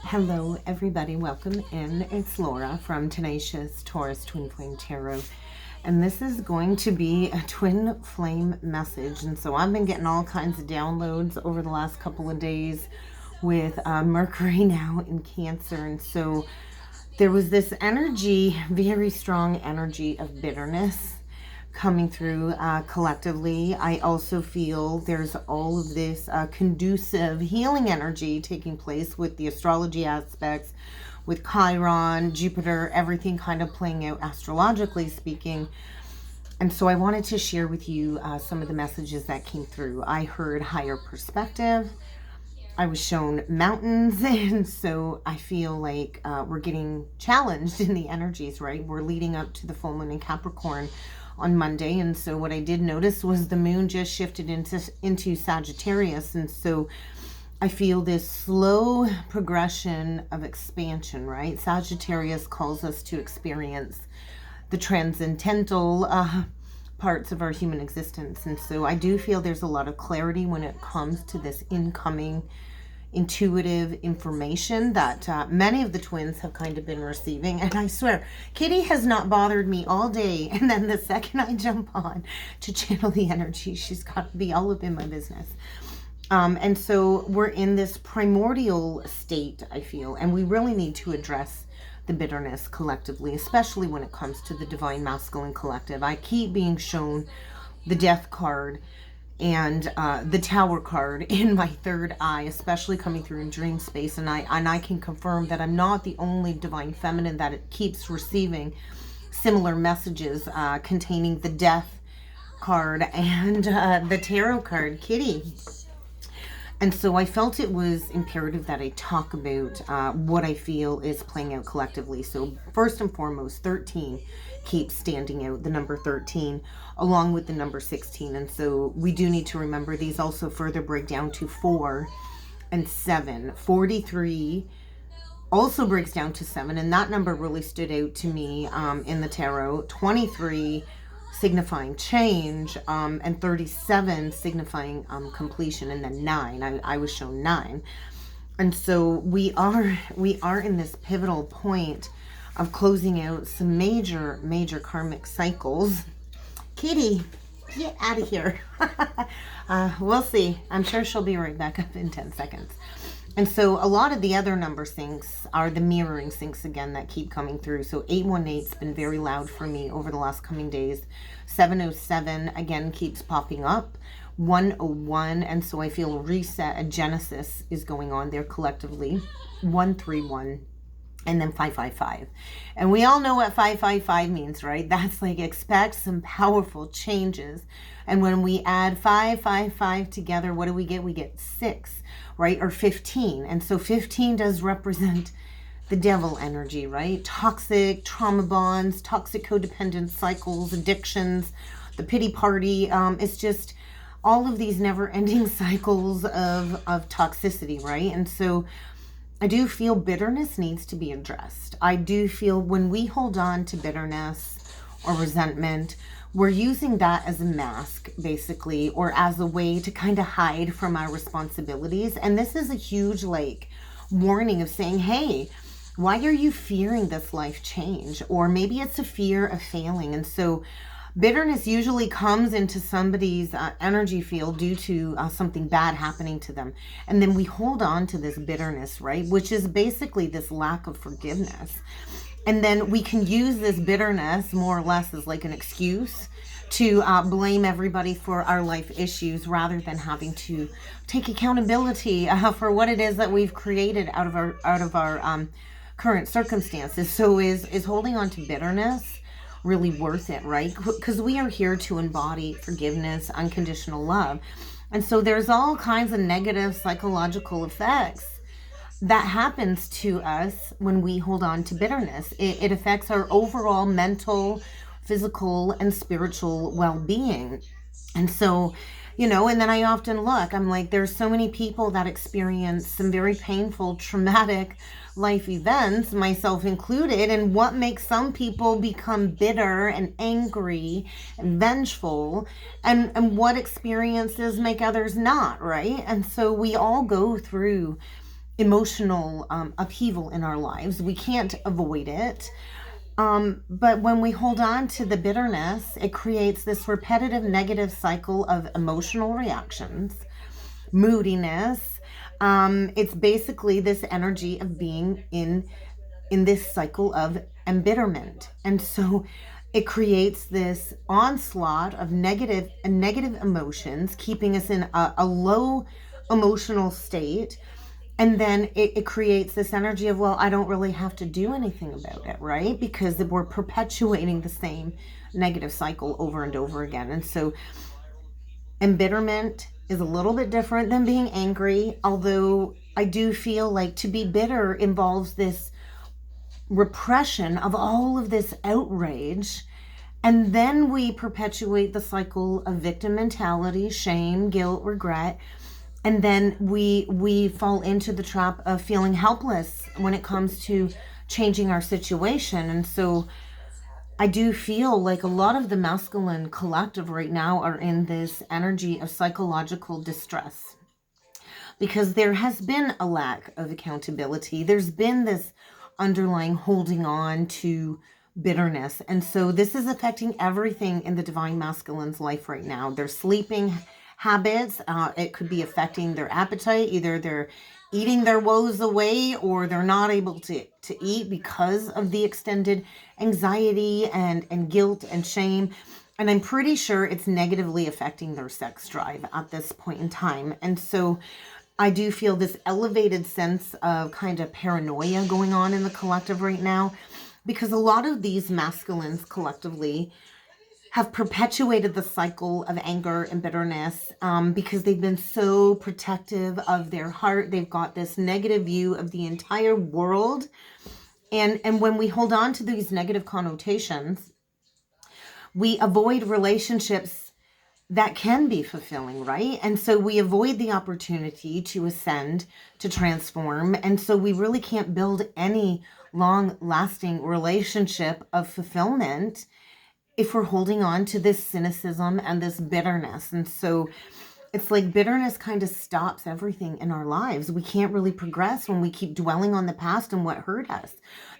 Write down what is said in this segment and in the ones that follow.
Hello everybody, welcome in. It's Laura from Tenacious Taurus Twin Flame Tarot, and this is going to be a twin flame message. And so I've been getting all kinds of downloads over the last couple of days with Mercury now in Cancer, and so there was this energy, very strong energy of bitterness coming through collectively. I also feel there's all of this conducive healing energy taking place with the astrology aspects, with Chiron, Jupiter, everything kind of playing out astrologically speaking. And so I wanted to share with you some of the messages that came through. I heard higher perspective. I was shown mountains, and so I feel like we're getting challenged in the energies, right? We're leading up to the full moon in Capricorn on Monday, and so what I did notice was the moon just shifted into Sagittarius, and so I feel this slow progression of expansion, right? Sagittarius calls us to experience the transcendental parts of our human existence, and so I do feel there's a lot of clarity when it comes to this incoming intuitive information that many of the twins have kind of been receiving. And I swear, Kitty has not bothered me all day, and then the second I jump on to channel the energy, she's got to be all up in my business. And so we're in this primordial state, I feel, and we really need to address the bitterness collectively, especially when it comes to the Divine Masculine Collective. I keep being shown the Death card and the Tower card in my third eye, especially coming through in dream space, and I can confirm that I'm not the only Divine Feminine that it keeps receiving similar messages containing the Death card and the Tarot card, Kitty. And so I felt it was imperative that I talk about what I feel is playing out collectively. So first and foremost, 13 keeps standing out, the number 13, along with the number 16. And so we do need to remember these also further break down to 4 and 7. 43 also breaks down to 7, and that number really stood out to me in the tarot. 23 signifying change, and 37 signifying completion, and then 9. I was shown 9. And so we are in this pivotal point of closing out some major karmic cycles. Kitty, get out of here. We'll see. I'm sure she'll be right back up in 10 seconds. And so a lot of the other number syncs are the mirroring syncs again that keep coming through. So 818's been very loud for me over the last coming days. 707 again keeps popping up. 101, and so I feel a reset, a genesis is going on there collectively. 131. And then 555. And we all know what 555 means, right? That's like expect some powerful changes. And when we add 555 together, what do we get? We get 6, right? Or 15. And so 15 does represent the devil energy, right? Toxic trauma bonds, toxic codependent cycles, addictions, the pity party. It's just all of these never-ending cycles of toxicity, right? And so I do feel bitterness needs to be addressed. I do feel when we hold on to bitterness or resentment, we're using that as a mask, basically, or as a way to kind of hide from our responsibilities. And this is a huge, warning of saying, hey, why are you fearing this life change? Or maybe it's a fear of failing. And so bitterness usually comes into somebody's energy field due to something bad happening to them. And then we hold on to this bitterness, right? Which is basically this lack of forgiveness. And then we can use this bitterness more or less as like an excuse to blame everybody for our life issues rather than having to take accountability for what it is that we've created out of our current circumstances. So is holding on to bitterness really worth it, right? Because we are here to embody forgiveness, unconditional love. And so there's all kinds of negative psychological effects that happens to us when we hold on to bitterness. It affects our overall mental, physical, and spiritual well-being. And so, and then I often look, I'm like, there's so many people that experience some very painful, traumatic life events, myself included, and what makes some people become bitter and angry and vengeful, and what experiences make others not, right? And so we all go through emotional upheaval in our lives. We can't avoid it. But when we hold on to the bitterness, it creates this repetitive negative cycle of emotional reactions, moodiness. It's basically this energy of being in this cycle of embitterment. And so it creates this onslaught of negative emotions, keeping us in a low emotional state. And then it creates this energy of, well, I don't really have to do anything about it, right? Because we're perpetuating the same negative cycle over and over again. And so embitterment is a little bit different than being angry, although I do feel like to be bitter involves this repression of all of this outrage. And then we perpetuate the cycle of victim mentality, shame, guilt, regret. And then we fall into the trap of feeling helpless when it comes to changing our situation. And so I do feel like a lot of the masculine collective right now are in this energy of psychological distress, because there has been a lack of accountability. There's been this underlying holding on to bitterness. And so this is affecting everything in the divine masculine's life right now. Their sleeping habits, it could be affecting their appetite. Either they're eating their woes away, or they're not able to eat because of the extended anxiety and guilt and shame. And I'm pretty sure it's negatively affecting their sex drive at this point in time. And so I do feel this elevated sense of kind of paranoia going on in the collective right now, because a lot of these masculines collectively have perpetuated the cycle of anger and bitterness because they've been so protective of their heart. They've got this negative view of the entire world. And when we hold on to these negative connotations, we avoid relationships that can be fulfilling, right? And so we avoid the opportunity to ascend, to transform. And so we really can't build any long-lasting relationship of fulfillment if we're holding on to this cynicism and this bitterness. And so it's like bitterness kind of stops everything in our lives. We can't really progress when we keep dwelling on the past and what hurt us.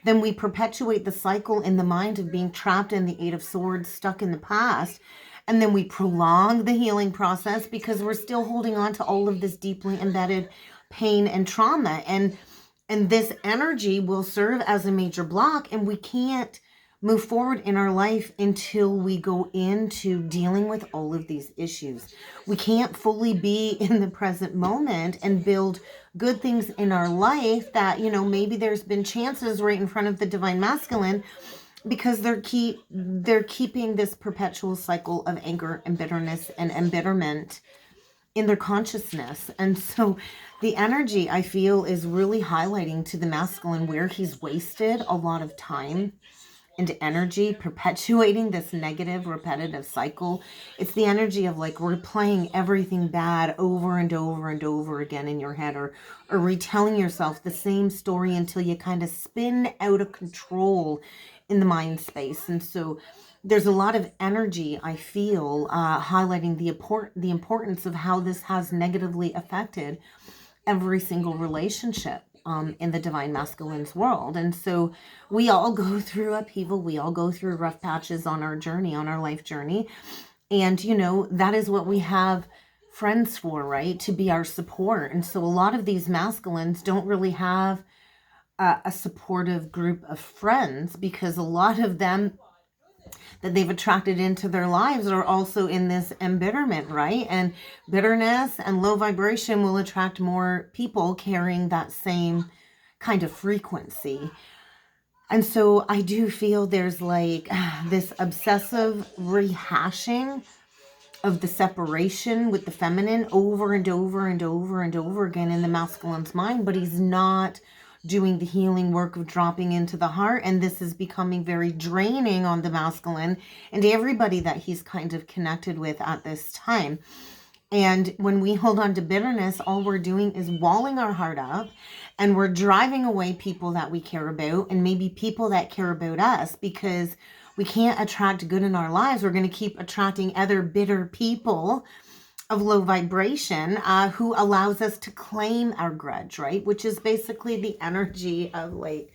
Then we perpetuate the cycle in the mind of being trapped in the Eight of Swords, stuck in the past. And then we prolong the healing process because we're still holding on to all of this deeply embedded pain and trauma. And this energy will serve as a major block, and we can't move forward in our life until we go into dealing with all of these issues. We can't fully be in the present moment and build good things in our life that, maybe there's been chances right in front of the divine masculine, because they're keeping this perpetual cycle of anger and bitterness and embitterment in their consciousness. And so the energy, I feel, is really highlighting to the masculine where he's wasted a lot of time and energy perpetuating this negative repetitive cycle. It's the energy of like replaying everything bad over and over and over again in your head, or retelling yourself the same story until you kind of spin out of control in the mind space. And so there's a lot of energy, I feel, highlighting the importance of how this has negatively affected every single relationship in the divine masculine's world. And so we all go through upheaval. We all go through rough patches on our journey, on our life journey. And, that is what we have friends for, right? To be our support. And so a lot of these masculines don't really have a supportive group of friends, because a lot of them that they've attracted into their lives are also in this embitterment, right? And bitterness and low vibration will attract more people carrying that same kind of frequency. And so I do feel there's like this obsessive rehashing of the separation with the feminine over and over and over and over again in the masculine's mind, but he's not doing the healing work of dropping into the heart. And this is becoming very draining on the masculine and everybody that he's kind of connected with at this time. And when we hold on to bitterness, all we're doing is walling our heart up, and we're driving away people that we care about, and maybe people that care about us, because we can't attract good in our lives. We're going to keep attracting other bitter people of low vibration, who allows us to claim our grudge, right? Which is basically the energy of like,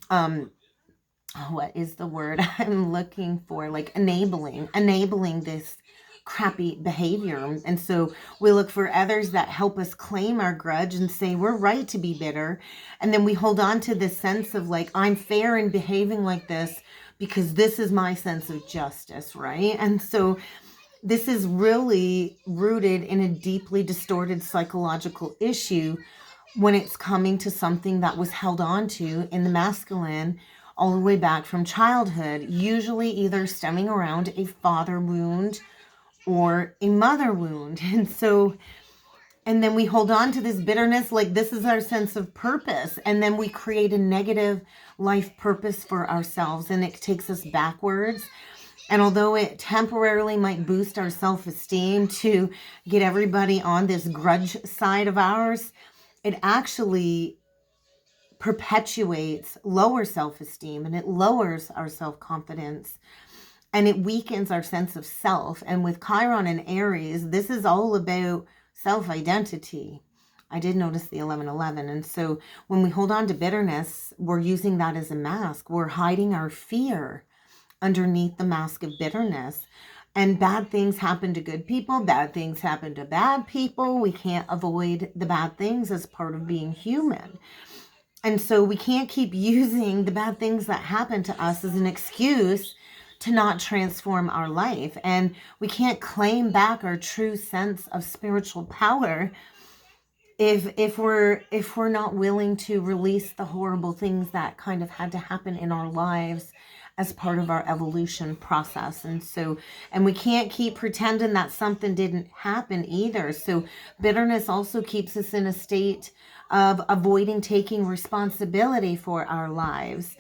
what is the word I'm looking for? Like enabling this crappy behavior. And so we look for others that help us claim our grudge and say we're right to be bitter. And then we hold on to this sense of like, I'm fair in behaving like this because this is my sense of justice, right? And so this is really rooted in a deeply distorted psychological issue when it's coming to something that was held on to in the masculine all the way back from childhood, usually either stemming around a father wound or a mother wound. And then we hold on to this bitterness like this is our sense of purpose. And then we create a negative life purpose for ourselves, and it takes us backwards. And although it temporarily might boost our self-esteem to get everybody on this grudge side of ours, it actually perpetuates lower self-esteem, and it lowers our self-confidence, and it weakens our sense of self. And with Chiron and Aries, this is all about self-identity. I did notice the 1111. And so when we hold on to bitterness, we're using that as a mask. We're hiding our fear underneath the mask of bitterness. And bad things happen to good people. Bad things happen to bad people. We can't avoid the bad things as part of being human. And so we can't keep using the bad things that happen to us as an excuse to not transform our life. And we can't claim back our true sense of spiritual power if we're not willing to release the horrible things that kind of had to happen in our lives as part of our evolution process. And we can't keep pretending that something didn't happen either. So bitterness also keeps us in a state of avoiding taking responsibility for our lives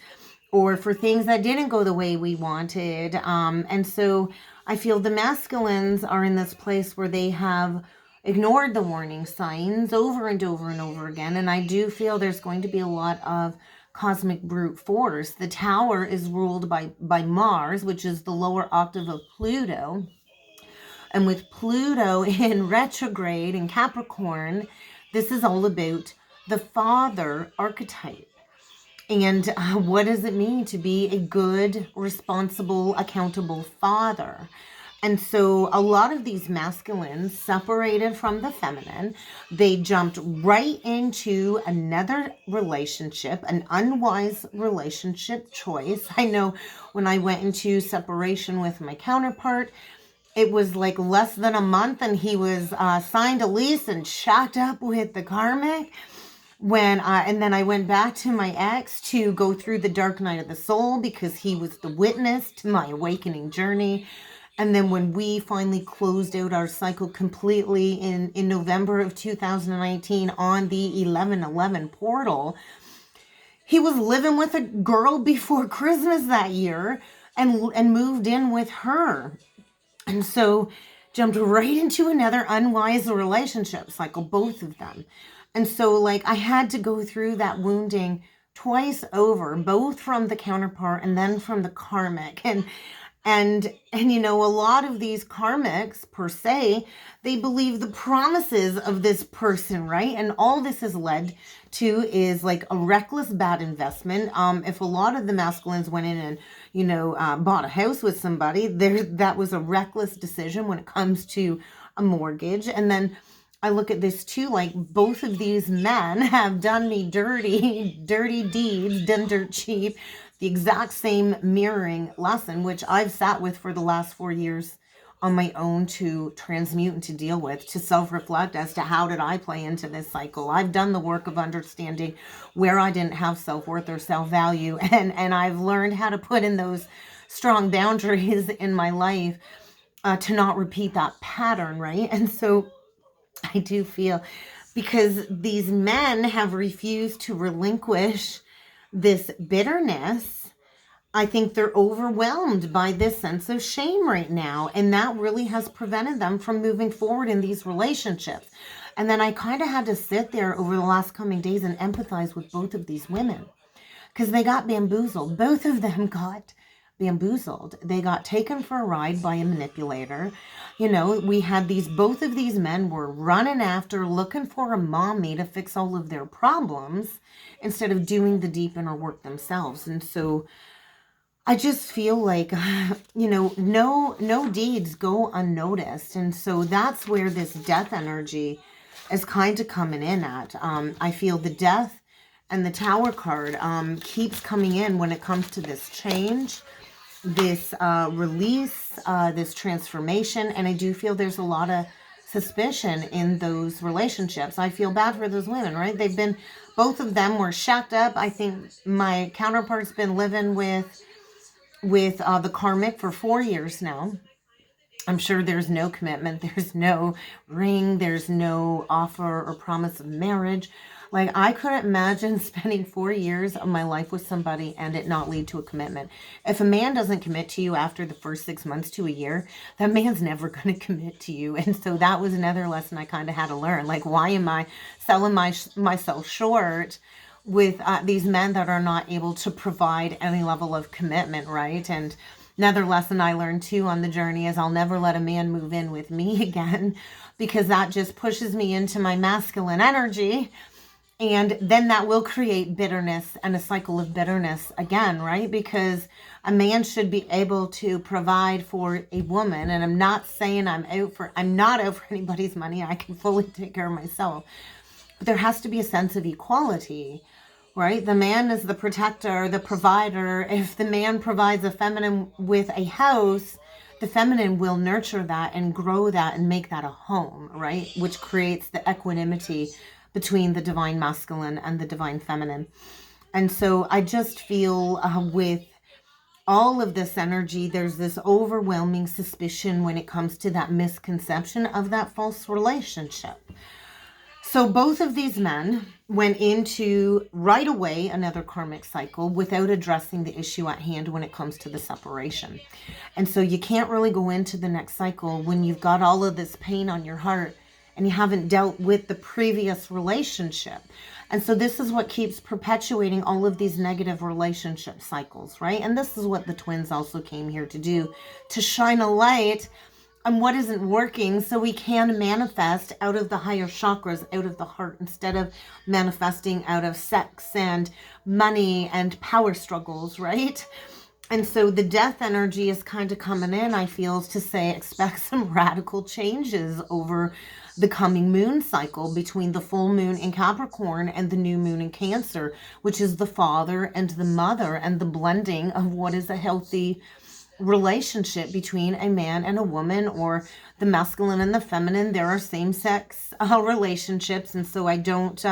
or for things that didn't go the way we wanted. And so I feel the masculines are in this place where they have ignored the warning signs over and over and over again. And I do feel there's going to be a lot of cosmic brute force. The tower is ruled by Mars, which is the lower octave of Pluto. And with Pluto in retrograde in Capricorn, this is all about the father archetype. And what does it mean to be a good, responsible, accountable father? And so a lot of these masculines separated from the feminine, they jumped right into another relationship, an unwise relationship choice. I know when I went into separation with my counterpart, it was like less than a month and he was signed a lease and shacked up with the Karmic. And then I went back to my ex to go through the dark night of the soul because he was the witness to my awakening journey. And then when we finally closed out our cycle completely in November of 2019 on the 1111 portal, he was living with a girl before Christmas that year and moved in with her. And so jumped right into another unwise relationship cycle, both of them. And so like I had to go through that wounding twice over, both from the counterpart and then from the Karmic. And you know, a lot of these karmics per se, they believe the promises of this person, right? And all this has led to is like a reckless bad investment. If a lot of the masculines went in and, you know, bought a house with somebody, that was a reckless decision when it comes to a mortgage. And then I look at this too, like both of these men have done me dirty deeds, done dirt cheap. The exact same mirroring lesson, which I've sat with for the last 4 years on my own to transmute and to deal with, to self-reflect as to how did I play into this cycle. I've done the work of understanding where I didn't have self-worth or self-value, and I've learned how to put in those strong boundaries in my life to not repeat that pattern, right? And so I do feel, because these men have refused to relinquish this bitterness, I think they're overwhelmed by this sense of shame right now. And that really has prevented them from moving forward in these relationships. And then I kind of had to sit there over the last coming days and empathize with both of these women because they got bamboozled. Both of them got bamboozled. They got taken for a ride by a manipulator. You know, we had both of these men were running after, looking for a mommy to fix all of their problems instead of doing the deep inner work themselves. And so I just feel like, you know, no deeds go unnoticed. And so that's where this death energy is kind of coming in at. I feel the death and the Tower card keeps coming in when it comes to this change, this release, this transformation. And I do feel there's a lot of suspicion in those relationships. I feel bad for those women, right? Both of them were shacked up. I think my counterpart's been living with the Karmic for 4 years now. I'm sure there's no commitment. There's no ring. There's no offer or promise of marriage. Like, I couldn't imagine spending 4 years of my life with somebody and it not lead to a commitment. If a man doesn't commit to you after the first 6 months to a year, that man's never going to commit to you. And so that was another lesson I kind of had to learn. Like, why am I selling myself short with these men that are not able to provide any level of commitment, right? And another lesson I learned too on the journey is I'll never let a man move in with me again, because that just pushes me into my masculine energy. And then that will create bitterness and a cycle of bitterness again, right? Because a man should be able to provide for a woman. And I'm not saying I'm not out for anybody's money. I can fully take care of myself. But there has to be a sense of equality, right? The man is the protector, the provider. If the man provides a feminine with a house, the feminine will nurture that and grow that and make that a home, right? Which creates the equanimity between the divine masculine and the divine feminine. And so I just feel with all of this energy, there's this overwhelming suspicion when it comes to that misconception of that false relationship. So both of these men went into right away another karmic cycle without addressing the issue at hand when it comes to the separation. And so you can't really go into the next cycle when you've got all of this pain on your heart and you haven't dealt with the previous relationship. And so this is what keeps perpetuating all of these negative relationship cycles, right? And this is what the twins also came here to do, to shine a light on what isn't working so we can manifest out of the higher chakras, out of the heart, instead of manifesting out of sex and money and power struggles, right? And so the death energy is kind of coming in, I feel, to say expect some radical changes over the coming moon cycle between the full moon in Capricorn and the new moon in Cancer, which is the father and the mother and the blending of what is a healthy relationship between a man and a woman, or the masculine and the feminine. There are same-sex relationships, and so I don't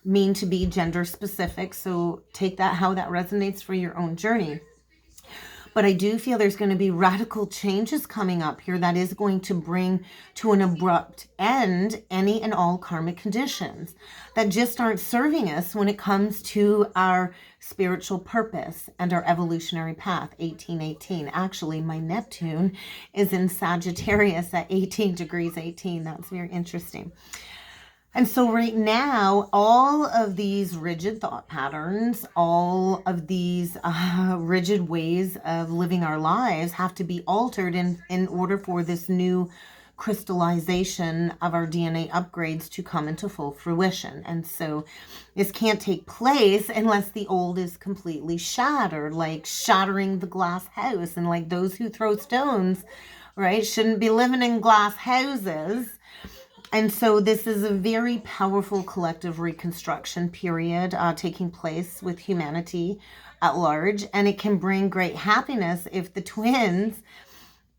mean to be gender specific, so take that how that resonates for your own journey. But I do feel there's going to be radical changes coming up here that is going to bring to an abrupt end any and all karmic conditions that just aren't serving us when it comes to our spiritual purpose and our evolutionary path. 1818. Actually, my Neptune is in Sagittarius at 18 degrees 18. That's very interesting. And so right now, all of these rigid thought patterns, all of these rigid ways of living our lives have to be altered in order for this new crystallization of our DNA upgrades to come into full fruition. And so this can't take place unless the old is completely shattered, like shattering the glass house. And like those who throw stones, right, shouldn't be living in glass houses. And so this is a very powerful collective reconstruction period taking place with humanity at large. And it can bring great happiness if the twins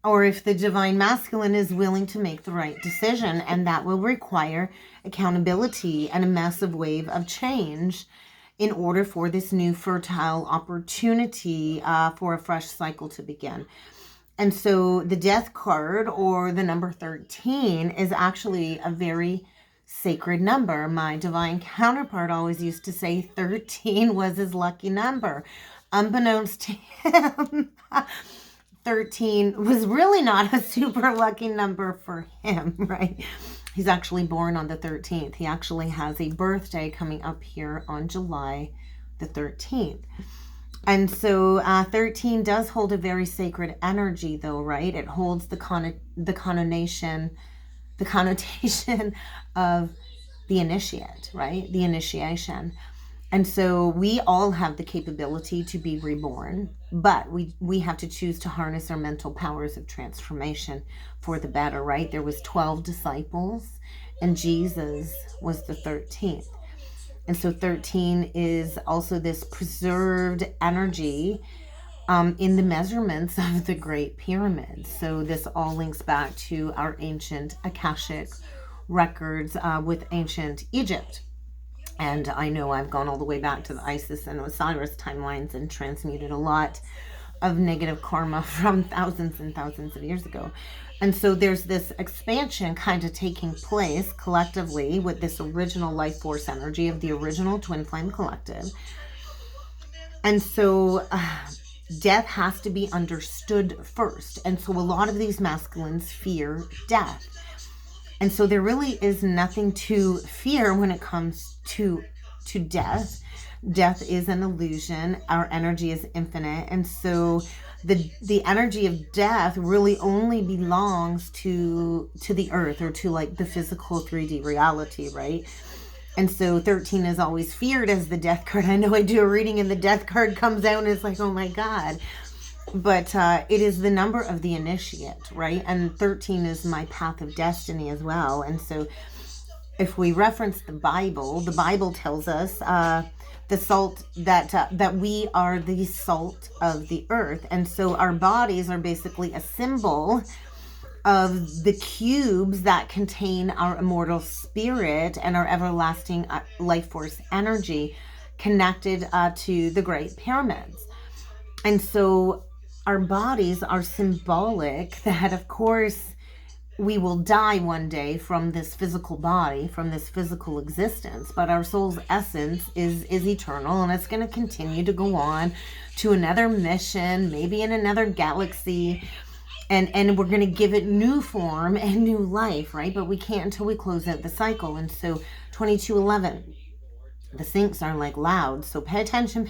or if the divine masculine is willing to make the right decision. And that will require accountability and a massive wave of change in order for this new fertile opportunity for a fresh cycle to begin. And so the death card, or the number 13, is actually a very sacred number. My divine counterpart always used to say 13 was his lucky number. Unbeknownst to him, 13 was really not a super lucky number for him, right? He's actually born on the 13th. He actually has a birthday coming up here on July the 13th. And so 13 does hold a very sacred energy, though, right? It holds the connotation of the initiate, right? The initiation. And so we all have the capability to be reborn, but we have to choose to harness our mental powers of transformation for the better, right? There was 12 disciples, and Jesus was the 13th. And so 13 is also this preserved energy in the measurements of the Great Pyramids. So this all links back to our ancient Akashic records with ancient Egypt. And I know I've gone all the way back to the Isis and Osiris timelines and transmuted a lot of negative karma from thousands and thousands of years ago. And so there's this expansion kind of taking place collectively with this original life force energy of the original twin flame collective. And so death has to be understood first. And so a lot of these masculines fear death. And so there really is nothing to fear when it comes to death. Death is an illusion. Our energy is infinite. And so the energy of death really only belongs to the earth, or to like the physical 3D reality, right? And so 13 is always feared as the death card. I know I do a reading and the death card comes out and it's like, oh my God. But it is the number of the initiate, right? And 13 is my path of destiny as well. And so if we reference the Bible tells us the salt that we are the salt of the earth. And so our bodies are basically a symbol of the cubes that contain our immortal spirit and our everlasting life force energy connected to the Great Pyramids. And so our bodies are symbolic that, of course, we will die one day from this physical body, from this physical existence, but our soul's essence is eternal, and it's going to continue to go on to another mission, maybe in another galaxy, and we're going to give it new form and new life, right? But we can't until we close out the cycle. And so 2211, the syncs are like loud, so pay attention,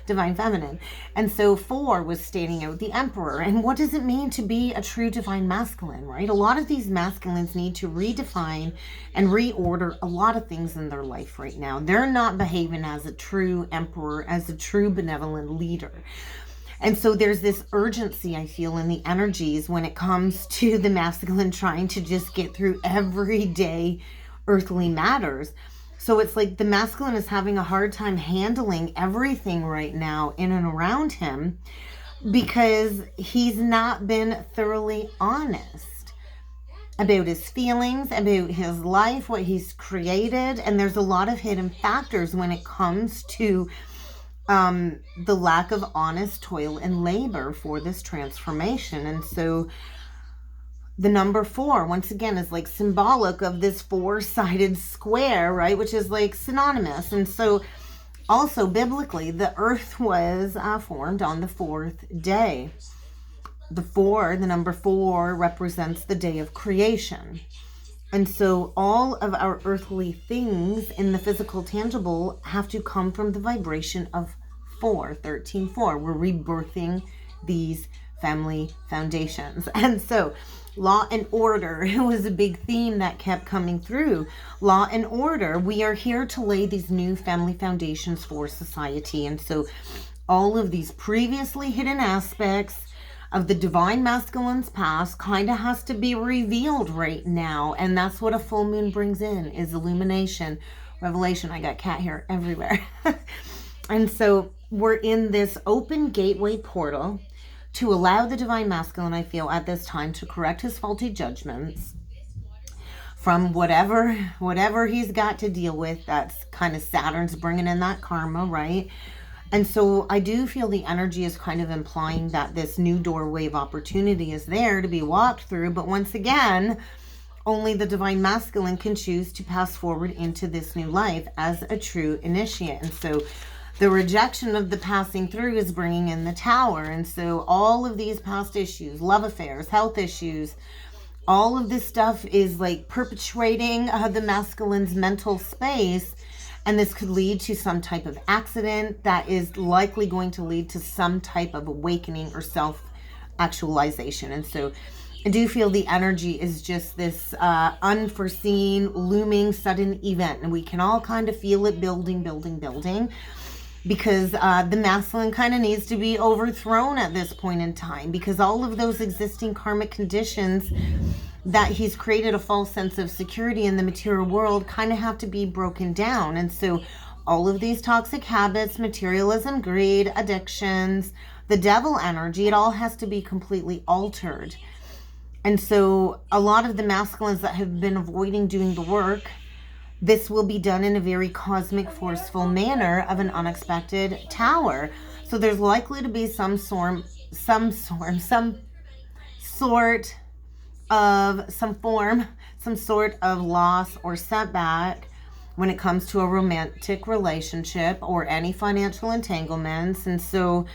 divine feminine. And so 4 was stating out the emperor. And what does it mean to be a true divine masculine, right? A lot of these masculines need to redefine and reorder a lot of things in their life right now. They're not behaving as a true emperor, as a true benevolent leader. And so there's this urgency, I feel, in the energies when it comes to the masculine trying to just get through everyday earthly matters. So it's like the masculine is having a hard time handling everything right now in and around him because he's not been thoroughly honest about his feelings, about his life, what he's created. And there's a lot of hidden factors when it comes to the lack of honest toil and labor for this transformation. And so the number 4, once again, is like symbolic of this 4-sided square, right? Which is like synonymous. And so also biblically, the earth was formed on the 4th day. The number 4 represents the day of creation. And so all of our earthly things in the physical tangible have to come from the vibration of 4, 13, 4. We're rebirthing these family foundations. And so law and order, it was a big theme that kept coming through. Law and order, we are here to lay these new family foundations for society. And so all of these previously hidden aspects of the divine masculine's past kind of has to be revealed right now. And that's what a full moon brings in, is illumination, revelation. I got cat hair everywhere. And so we're in this open gateway portal to allow the divine masculine, I feel, at this time to correct his faulty judgments from whatever he's got to deal with. That's kind of Saturn's bringing in that karma, right? And so I do feel the energy is kind of implying that this new doorway of opportunity is there to be walked through. But once again, only the divine masculine can choose to pass forward into this new life as a true initiate. And so the rejection of the passing through is bringing in the Tower. And so all of these past issues, love affairs, health issues, all of this stuff is like perpetuating the masculine's mental space And this could lead to some type of accident that is likely going to lead to some type of awakening or self-actualization. And so I do feel the energy is just this unforeseen, looming, sudden event. And we can all kind of feel it building, because the masculine kind of needs to be overthrown at this point in time, because all of those existing karmic conditions that he's created a false sense of security in the material world kind of have to be broken down. And so all of these toxic habits, materialism, greed, addictions, the devil energy, it all has to be completely altered. And so a lot of the masculines that have been avoiding doing the work, this will be done in a very cosmic, forceful manner of an unexpected tower. So there's likely to be some sort of loss or setback when it comes to a romantic relationship or any financial entanglements. And so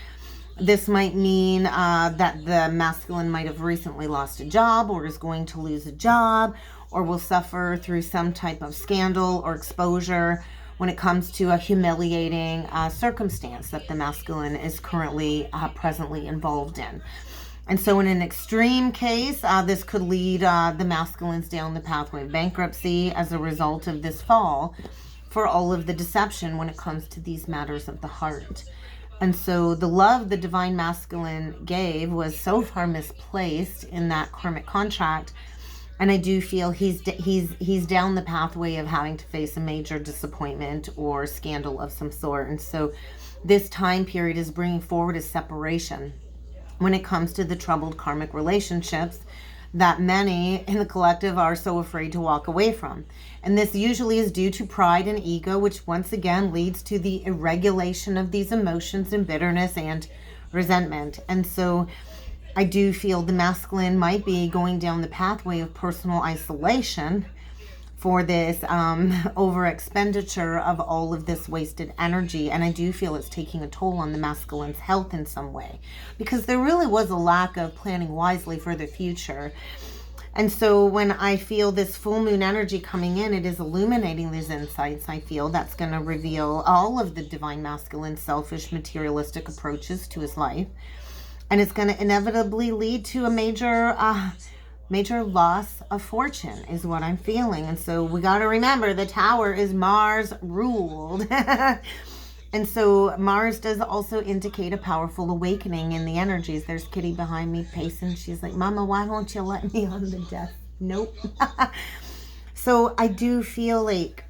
this might mean that the masculine might have recently lost a job or is going to lose a job, or will suffer through some type of scandal or exposure when it comes to a humiliating circumstance that the masculine is currently presently involved in. And so in an extreme case, this could lead the masculines down the pathway of bankruptcy as a result of this fall for all of the deception when it comes to these matters of the heart. And so the love the divine masculine gave was so far misplaced in that karmic contract. And I do feel he's down the pathway of having to face a major disappointment or scandal of some sort. And so this time period is bringing forward a separation when it comes to the troubled karmic relationships that many in the collective are so afraid to walk away from. And this usually is due to pride and ego, which once again leads to the irregulation of these emotions and bitterness and resentment. And so I do feel the masculine might be going down the pathway of personal isolation for this over expenditure of all of this wasted energy. And I do feel it's taking a toll on the masculine's health in some way, because there really was a lack of planning wisely for the future. And so when I feel this full moon energy coming in, it is illuminating these insights. I feel that's going to reveal all of the divine masculine selfish materialistic approaches to his life. And it's going to inevitably lead to a major loss of fortune is what I'm feeling. And so we got to remember the tower is Mars ruled. And so Mars does also indicate a powerful awakening in the energies. There's Kitty behind me pacing. She's like, Mama, why won't you let me on the death? Nope. So I do feel like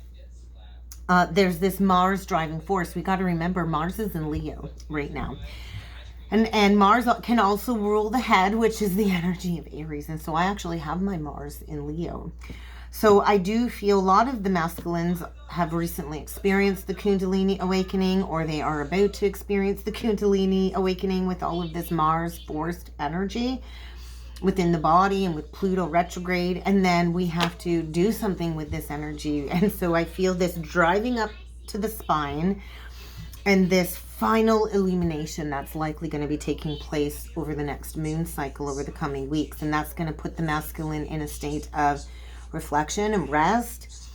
there's this Mars driving force. We got to remember Mars is in Leo right now. And Mars can also rule the head, which is the energy of Aries. And so I actually have my Mars in Leo. So I do feel a lot of the masculines have recently experienced the Kundalini awakening, or they are about to experience the Kundalini awakening with all of this Mars forced energy within the body and with Pluto retrograde. And then we have to do something with this energy. And so I feel this driving up to the spine and this final illumination that's likely going to be taking place over the next moon cycle over the coming weeks. And that's going to put the masculine in a state of reflection and rest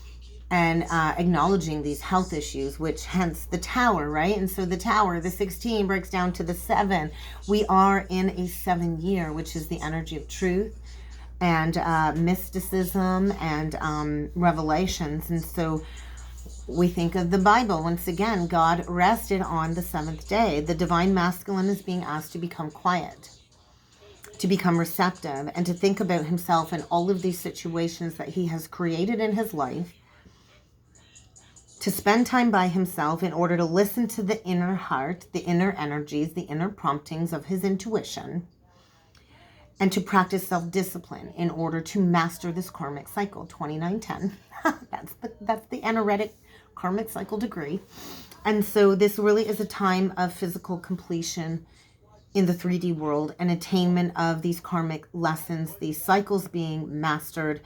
and acknowledging these health issues, which hence the tower, right? And so the tower, the 16 breaks down to the 7. We are in a 7 year, which is the energy of truth and mysticism and revelations. And so we think of the Bible. Once again, God rested on the 7th day. The divine masculine is being asked to become quiet, to become receptive, and to think about himself and all of these situations that he has created in his life, to spend time by himself in order to listen to the inner heart, the inner energies, the inner promptings of his intuition, and to practice self-discipline in order to master this karmic cycle. 2910. That's the energetic karmic cycle degree. And so this really is a time of physical completion in the 3D world and attainment of these karmic lessons, these cycles being mastered,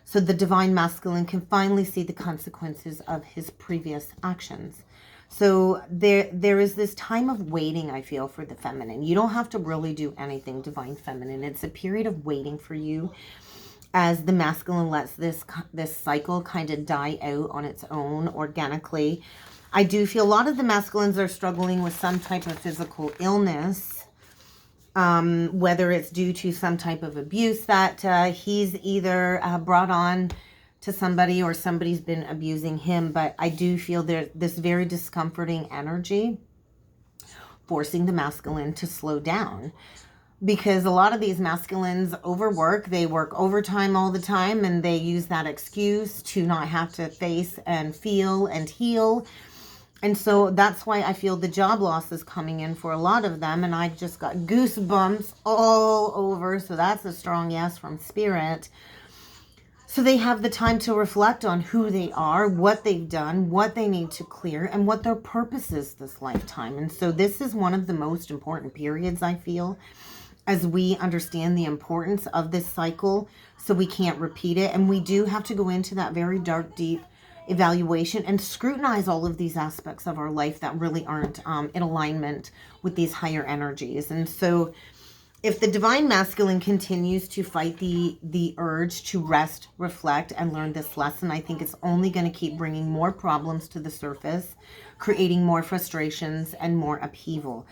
so the divine masculine can finally see the consequences of his previous actions. So there is this time of waiting, I feel, for the feminine. You don't have to really do anything, divine feminine. It's a period of waiting for you. as the masculine lets this cycle kind of die out on its own organically. I do feel a lot of the masculines are struggling with some type of physical illness, whether it's due to some type of abuse that he's either brought on to somebody or somebody's been abusing him. But I do feel there's this very discomforting energy forcing the masculine to slow down. Because a lot of these masculines overwork, they work overtime all the time, and they use that excuse to not have to face and feel and heal. And so that's why I feel the job loss is coming in for a lot of them, and I just got goosebumps all over. So that's a strong yes from Spirit. So they have the time to reflect on who they are, what they've done, what they need to clear, and what their purpose is this lifetime. And so this is one of the most important periods, I feel, as we understand the importance of this cycle, so we can't repeat it. And we do have to go into that very dark, deep evaluation and scrutinize all of these aspects of our life that really aren't in alignment with these higher energies. And so if the divine masculine continues to fight the urge to rest, reflect, and learn this lesson, I think it's only going to keep bringing more problems to the surface, creating more frustrations and more upheaval.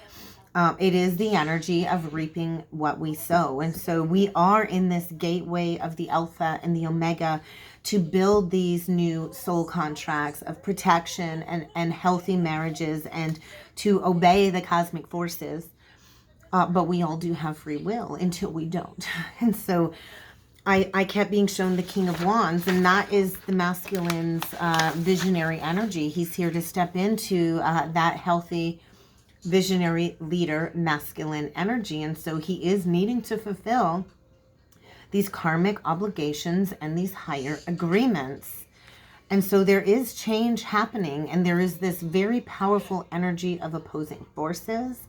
It is the energy of reaping what we sow. And so we are in this gateway of the Alpha and the Omega to build these new soul contracts of protection and healthy marriages, and to obey the cosmic forces. But we all do have free will until we don't. And so I kept being shown the King of Wands, and that is the masculine's visionary energy. He's here to step into that healthy, visionary leader masculine energy. And so he is needing to fulfill these karmic obligations and these higher agreements. And so there is change happening, and there is this very powerful energy of opposing forces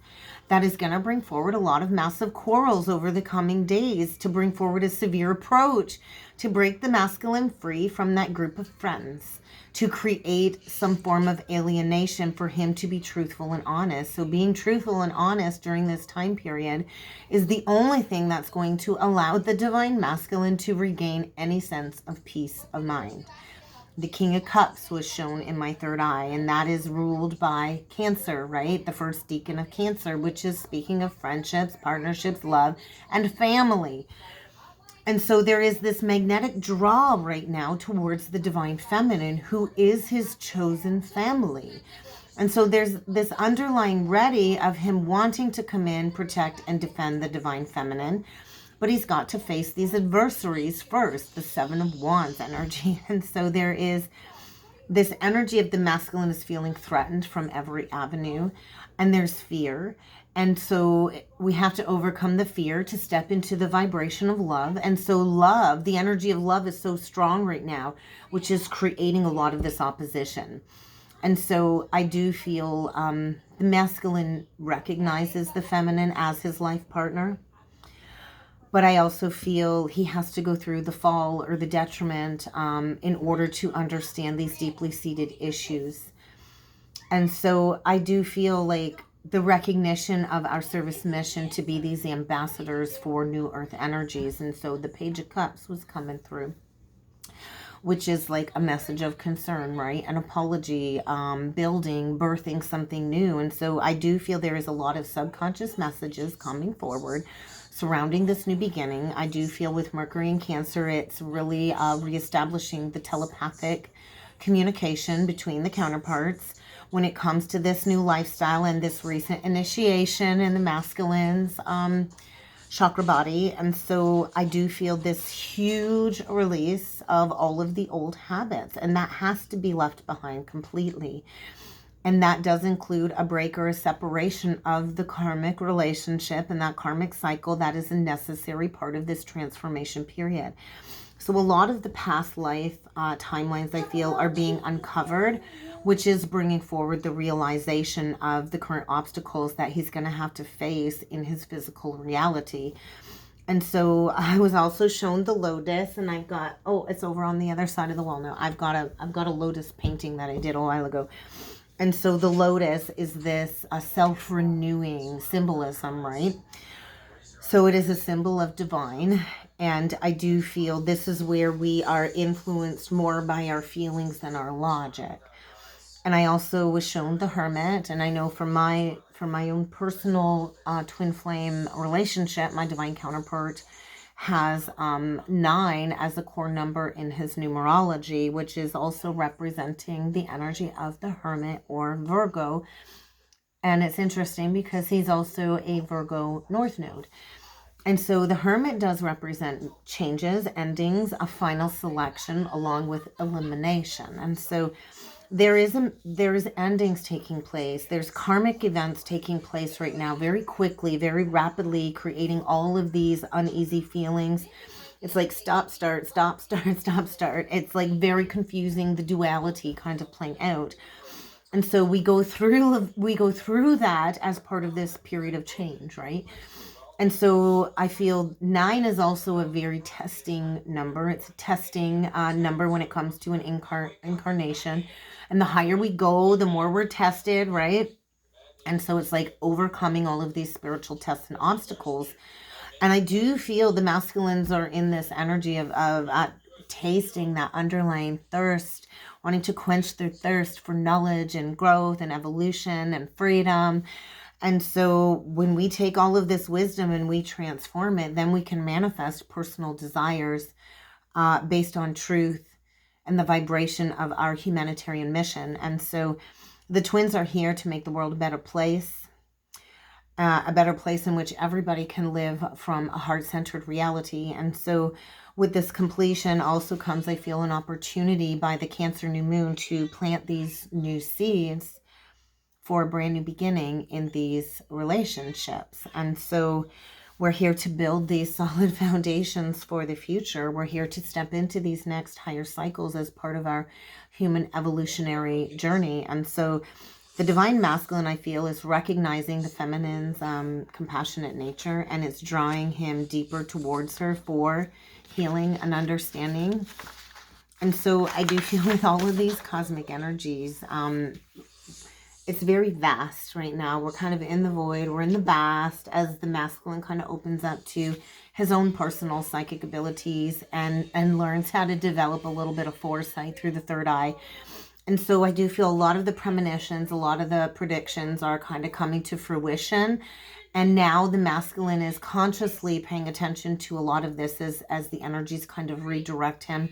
that is going to bring forward a lot of massive quarrels over the coming days, to bring forward a severe approach to break the masculine free from that group of friends, to create some form of alienation for him to be truthful and honest. So being truthful and honest during this time period is the only thing that's going to allow the divine masculine to regain any sense of peace of mind. The King of Cups was shown in my third eye, and that is ruled by Cancer, right? The first decan of Cancer, which is speaking of friendships, partnerships, love, and family. And so there is this magnetic draw right now towards the divine feminine, who is his chosen family. And so there's this underlying ready of him wanting to come in, protect, and defend the divine feminine. But he's got to face these adversaries first, the Seven of Wands energy. And so there is this energy of the masculine is feeling threatened from every avenue, and there's fear. And so we have to overcome the fear to step into the vibration of love. And so love, the energy of love is so strong right now, which is creating a lot of this opposition. And so I do feel the masculine recognizes the feminine as his life partner. But I also feel he has to go through the fall or the detriment in order to understand these deeply seated issues. And so I do feel like the recognition of our service mission to be these ambassadors for New Earth energies. And so the Page of Cups was coming through, which is like a message of concern, right? An apology, building, birthing something new. And so I do feel there is a lot of subconscious messages coming forward surrounding this new beginning. I do feel with Mercury and Cancer, it's really reestablishing the telepathic communication between the counterparts when it comes to this new lifestyle and this recent initiation in the masculine's chakra body. And so I do feel this huge release of all of the old habits, and that has to be left behind completely. And that does include a break or a separation of the karmic relationship and that karmic cycle that is a necessary part of this transformation period. So a lot of the past life timelines, I feel, are being uncovered, which is bringing forward the realization of the current obstacles that he's going to have to face in his physical reality. And so I was also shown the lotus, and I've got, oh, it's over on the other side of the wall now. I've got a lotus painting that I did a while ago. And so the lotus is this self-renewing symbolism, right? So it is a symbol of divine, And I do feel this is where we are influenced more by our feelings than our logic. And I also was shown the Hermit, and I know for my own personal twin flame relationship, my divine counterpart has 9 as a core number in his numerology, which is also representing the energy of the Hermit or Virgo. And it's interesting because he's also a Virgo North Node. And so the Hermit does represent changes, endings, a final selection, along with elimination. And so there's endings taking place. There's karmic events taking place right now, very quickly, very rapidly, creating all of these uneasy feelings. It's like stop, start, stop, start, stop, start. It's like very confusing, the duality kind of playing out. And so we go through that as part of this period of change, right? And so I feel 9 is also a very testing number. It's a testing number when it comes to an incarnation. And the higher we go, the more we're tested, right? And so it's like overcoming all of these spiritual tests and obstacles. And I do feel the masculines are in this energy of tasting that underlying thirst, wanting to quench their thirst for knowledge and growth and evolution and freedom. And so when we take all of this wisdom and we transform it, then we can manifest personal desires based on truth and the vibration of our humanitarian mission. And so the twins are here to make the world a better place in which everybody can live from a heart-centered reality. And so with this completion also comes, I feel, an opportunity by the Cancer new moon to plant these new seeds for a brand new beginning in these relationships. And so we're here to build these solid foundations for the future. We're here to step into these next higher cycles as part of our human evolutionary journey. And so the divine masculine, I feel, is recognizing the feminine's compassionate nature, and it's drawing him deeper towards her for healing and understanding. And so I do feel with all of these cosmic energies, it's very vast right now. We're kind of in the void. We're in the vast as the masculine kind of opens up to his own personal psychic abilities and learns how to develop a little bit of foresight through the third eye. And so I do feel a lot of the premonitions, a lot of the predictions are kind of coming to fruition. And now the masculine is consciously paying attention to a lot of this as the energies kind of redirect him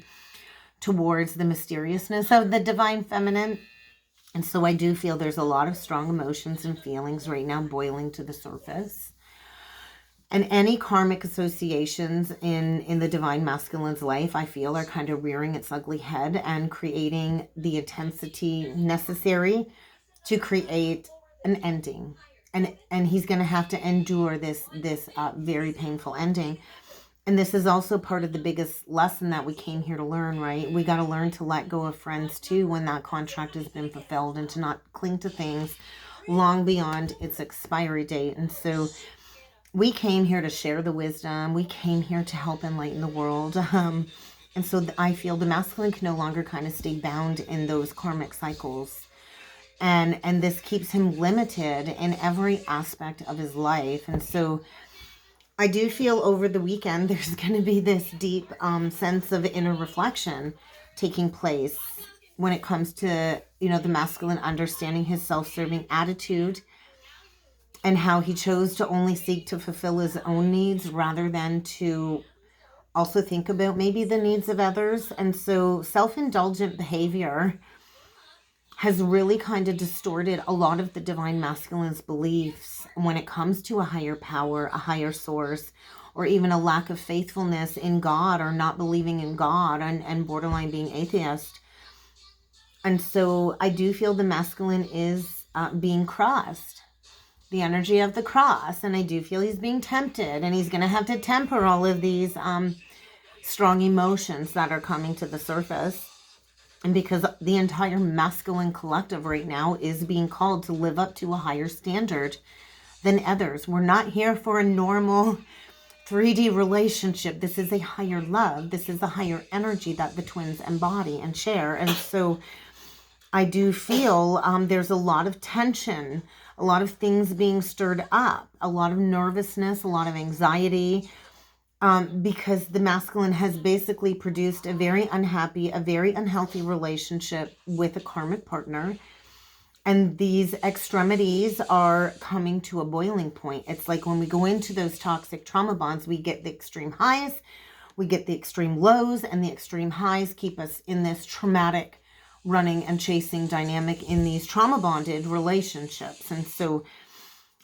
towards the mysteriousness of the divine feminine. And so I do feel there's a lot of strong emotions and feelings right now boiling to the surface. And any karmic associations in the divine masculine's life, I feel, are kind of rearing its ugly head and creating the intensity necessary to create an ending. And he's going to have to endure this very painful ending. And this is also part of the biggest lesson that we came here to learn, right? We got to learn to let go of friends too when that contract has been fulfilled, and to not cling to things long beyond its expiry date. And so we came here to share the wisdom. We came here to help enlighten the world. And so I feel the masculine can no longer kind of stay bound in those karmic cycles. And this keeps him limited in every aspect of his life. And so I do feel over the weekend there's going to be this deep sense of inner reflection taking place when it comes to, the masculine understanding his self-serving attitude and how he chose to only seek to fulfill his own needs rather than to also think about maybe the needs of others. And so self-indulgent behavior has really kind of distorted a lot of the divine masculine's beliefs when it comes to a higher power, a higher source, or even a lack of faithfulness in God, or not believing in God, and borderline being atheist. And so I do feel the masculine is being crossed, the energy of the cross, and I do feel he's being tempted, and he's going to have to temper all of these strong emotions that are coming to the surface. And because the entire masculine collective right now is being called to live up to a higher standard than others. We're not here for a normal 3D relationship. This is a higher love. This is a higher energy that the twins embody and share. And so I do feel there's a lot of tension, a lot of things being stirred up, a lot of nervousness, a lot of anxiety. because the masculine has basically produced a very unhappy, a very unhealthy relationship with a karmic partner. And these extremities are coming to a boiling point. It's like when we go into those toxic trauma bonds, we get the extreme highs, we get the extreme lows, and the extreme highs keep us in this traumatic running and chasing dynamic in these trauma bonded relationships. And so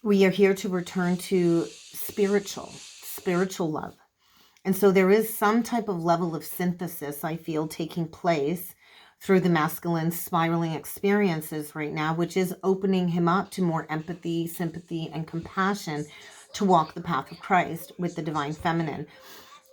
we are here to return to spiritual love. And so there is some type of level of synthesis, I feel, taking place through the masculine spiraling experiences right now, which is opening him up to more empathy, sympathy, and compassion to walk the path of Christ with the divine feminine.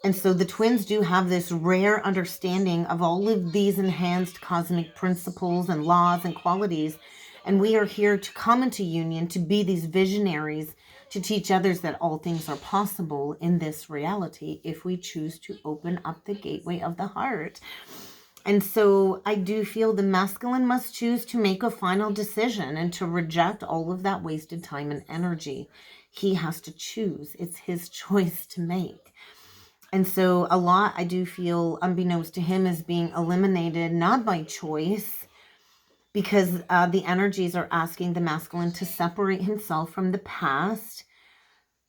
And so the twins do have this rare understanding of all of these enhanced cosmic principles and laws and qualities. And we are here to come into union, to be these visionaries, to teach others that all things are possible in this reality if we choose to open up the gateway of the heart. And so I do feel the masculine must choose to make a final decision and to reject all of that wasted time and energy. He has to choose. It's his choice to make. And so a lot, I do feel, unbeknownst to him, is being eliminated, not by choice, because the energies are asking the masculine to separate himself from the past,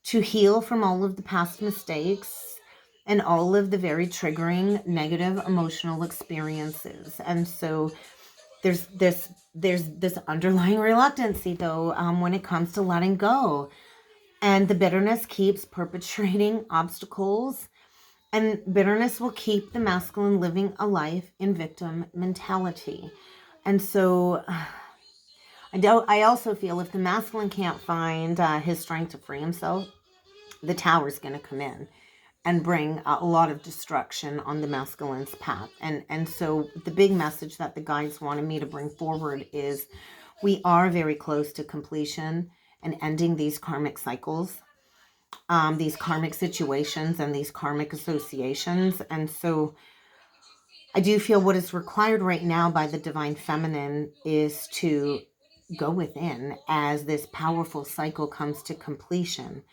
to heal from all of the past mistakes, and all of the very triggering negative emotional experiences. And so there's this underlying reluctancy, though, when it comes to letting go. And the bitterness keeps perpetrating obstacles, and bitterness will keep the masculine living a life in victim mentality. And so I also feel if the masculine can't find his strength to free himself, the tower's going to come in and bring a lot of destruction on the masculine's path. And so the big message that the guides wanted me to bring forward is we are very close to completion and ending these karmic cycles, these karmic situations and these karmic associations. And so I do feel what is required right now by the divine feminine is to go within as this powerful cycle comes to completion.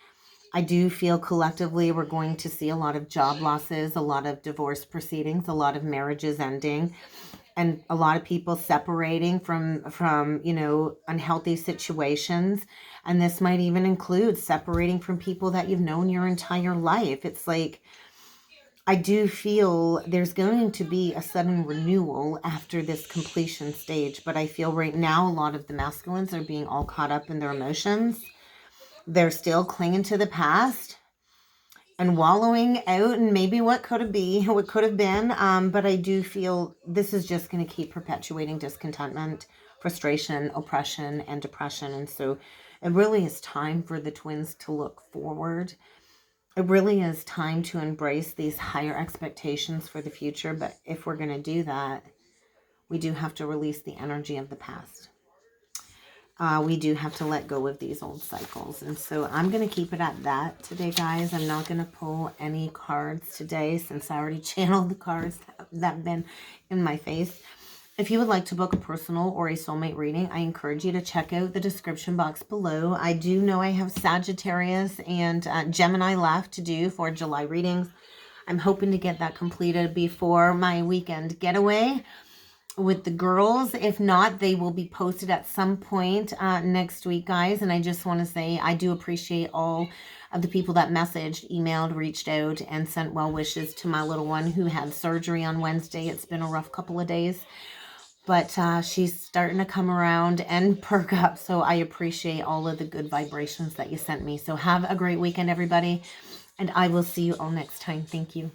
I do feel collectively we're going to see a lot of job losses, a lot of divorce proceedings, a lot of marriages ending, and a lot of people separating from unhealthy situations. And this might even include separating from people that you've known your entire life. It's like, I do feel there's going to be a sudden renewal after this completion stage. But I feel right now a lot of the masculines are being all caught up in their emotions. They're still clinging to the past and wallowing out and maybe what could have been. But I do feel this is just going to keep perpetuating discontentment, frustration, oppression, and depression. And so it really is time for the twins to look forward. It really is time to embrace these higher expectations for the future. But if we're going to do that, we do have to release the energy of the past. We do have to let go of these old cycles. And so I'm going to keep it at that today, guys. I'm not going to pull any cards today since I already channeled the cards that have been in my face. If you would like to book a personal or a soulmate reading, I encourage you to check out the description box below. I do know I have Sagittarius and Gemini left to do for July readings. I'm hoping to get that completed before my weekend getaway with the girls. If not, they will be posted at some point next week, guys. And I just want to say I do appreciate all of the people that messaged, emailed, reached out, and sent well wishes to my little one who had surgery on Wednesday. It's been a rough couple of days, but she's starting to come around and perk up. So I appreciate all of the good vibrations that you sent me. So have a great weekend, everybody, and I will see you all next time. Thank you.